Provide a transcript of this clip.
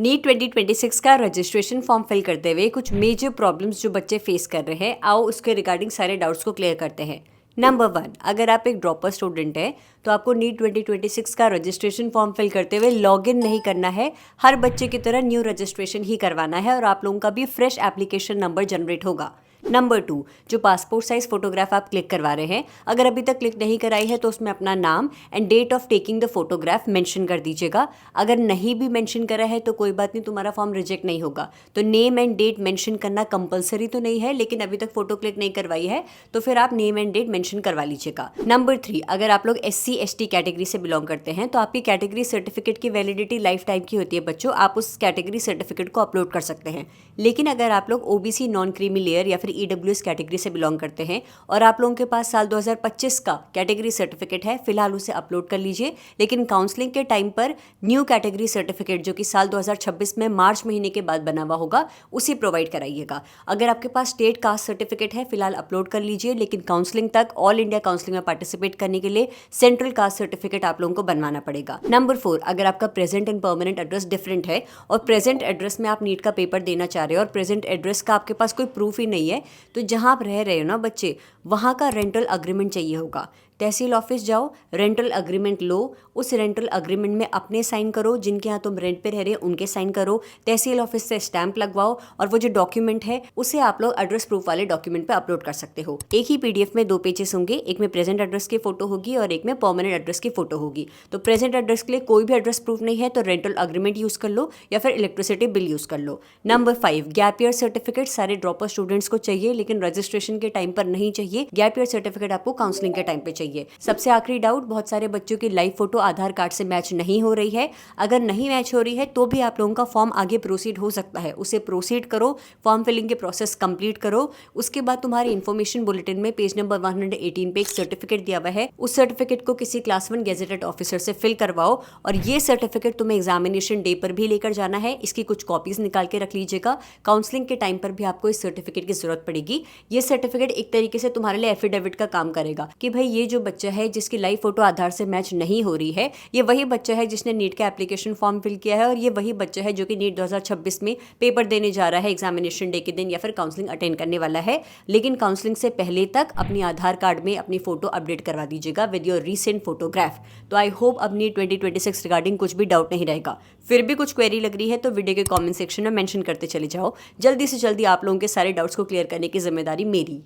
NEET 2026 का registration form fill करते हुए कुछ मेजर प्रॉब्लम्स जो बच्चे फेस कर रहे हैं, आओ उसके रिगार्डिंग सारे डाउट्स को क्लियर करते हैं। नंबर 1, अगर आप एक ड्रॉपर स्टूडेंट है तो आपको नीट 2026 का रजिस्ट्रेशन फॉर्म फिल करते हुए लॉगिन नहीं करना है। हर बच्चे की तरह न्यू रजिस्ट्रेशन ही करवाना है और आप लोगों का भी फ्रेश एप्लीकेशन नंबर जनरेट होगा। नंबर 2, जो पासपोर्ट साइज फोटोग्राफ आप क्लिक करवा रहे हैं, अगर अभी तक क्लिक नहीं कराई है तो उसमें अपना नाम and date of taking the photograph mention कर दीजिएगा। अगर नहीं भी मेंशन करा है तो कोई बात नहीं, तुम्हारा फॉर्म रिजेक्ट नहीं होगा। तो नेम एंड डेट मेंशन करना कंपलसरी तो नहीं है, लेकिन अभी तक फोटो क्लिक नहीं करवाई है तो फिर आप नेम एंड डेट मेंशन करवा लीजिएगा। नंबर 3, अगर आप लोग SC/ST कैटेगरी से बिलोंग करते हैं तो आपकी कैटेगरी सर्टिफिकेट की वैलिडिटी लाइफ टाइम की होती है बच्चों, आप उस कैटेगरी सर्टिफिकेट को अपलोड कर सकते हैं। लेकिन अगर आप लोग OBC नॉन क्रीमी लेयर या फिर EWS कैटेगरी से बिलोंग करते हैं और आप लोगों के पास साल 2025 का कैटेगरी सर्टिफिकेट है, फिलहाल उसे अपलोड कर लीजिए। लेकिन काउंसलिंग के टाइम पर न्यू कैटेगरी सर्टिफिकेट जो कि साल 2026 में मार्च महीने के बाद बना हुआ होगा, उसे प्रोवाइड कराइएगा। अगर आपके पास स्टेट कास्ट सर्टिफिकेट है, फिलहाल अपलोड कर लीजिए, लेकिन काउंसलिंग तक ऑल इंडिया काउंसलिंग में पार्टिसिपेट करने के लिए सेंट्रल कास्ट सर्टिफिकेट आप लोगों को बनवाना पड़ेगा। नंबर 4, अगर आपका present and permanent address different है और प्रेजेंट एड्रेस में आप नीट का पेपर देना चाह रहे हो और प्रेजेंट एड्रेस का आपके पास कोई प्रूफ ही नहीं है, तो जहां आप रह रहे हो ना बच्चे, वहां का रेंटल अग्रीमेंट चाहिए होगा। तहसील ऑफिस जाओ, रेंटल अग्रीमेंट लो, उस रेंटल अग्रीमेंट में अपने साइन करो, जिनके यहाँ तुम रेंट पे रह रहे हो उनके साइन करो, तहसील ऑफिस से स्टैंप लगवाओ और वो जो डॉक्यूमेंट है उसे आप लोग एड्रेस प्रूफ वाले डॉक्यूमेंट पे अपलोड कर सकते हो। एक ही PDF में 2 पेजेस होंगे, एक में प्रेजेंट एड्रेस की फोटो होगी और एक में परमानेंट एड्रेस की फोटो होगी। तो प्रेजेंट एड्रेस के लिए कोई भी एड्रेस प्रूफ नहीं है तो रेंटल अग्रीमेंट यूज कर लो या फिर इलेक्ट्रिसिटी बिल यूज कर लो। नंबर 5, गैप ईयर सर्टिफिकेट सारे ड्रॉपर स्टूडेंट्स को चाहिए, लेकिन रजिस्ट्रेशन के टाइम पर नहीं चाहिए। गैप ईयर सर्टिफिकेट आपको काउंसलिंग के टाइम पे चाहिए। सबसे आखिरी डाउट, बहुत सारे बच्चों की लाइव फोटो आधार कार्ड से मैच नहीं हो रही है। अगर नहीं मैच हो रही है तो भी आप लोगों का फॉर्म आगे प्रोसीड हो सकता है, उसे प्रोसीड करो, फॉर्म फिलिंग के प्रोसेस कंप्लीट करो। उसके बाद तुम्हारे इन्फॉर्मेशन बुलेटिन में पेज नंबर 118 पे एक सर्टिफिकेट दिया हुआ है, उस सर्टिफिकेट को किसी क्लास 1 गेजेटेड ऑफिसर से फिल करवाओ और ये सर्टिफिकेट तुम्हें एग्जामिनेशन डे पर भी लेकर जाना है। इसकी कुछ कॉपीज निकाल के रख लीजिएगा, काउंसलिंग के टाइम पर भी आपको इस सर्टिफिकेट की जरूरत पड़ेगी। ये सर्टिफिकेट एक तरीके से तुम्हारे लिए एफिडेविट का काम करेगा कि भाई ये जो बच्चा है जिसकी लाइव फोटो आधार से मैच नहीं हो रही है, ये वही बच्चा है जिसने नीट का एप्लीकेशन फॉर्म फिल किया है और ये वही बच्चा है जो कि नीट 2026 में पेपर देने जा रहा है एग्जामिनेशन डे के दिन या फिर काउंसलिंग अटेंड करने वाला है। लेकिन काउंसलिंग से पहले तक अपनी आधार कार्ड में अपनी फोटो अपडेट करवा दीजिएगा विद योर रीसेंट फोटोग्राफ। तो आई होप अब नीट 2026 रिगार्डिंग कुछ भी डाउट नहीं रहेगा। फिर भी कुछ क्वेरी लग रही है तो वीडियो के कॉमेंट सेक्शन में मेंशन करते चले जाओ। जल्दी से जल्दी आप लोगों के सारे डाउट्स को क्लियर करने की जिम्मेदारी मेरी।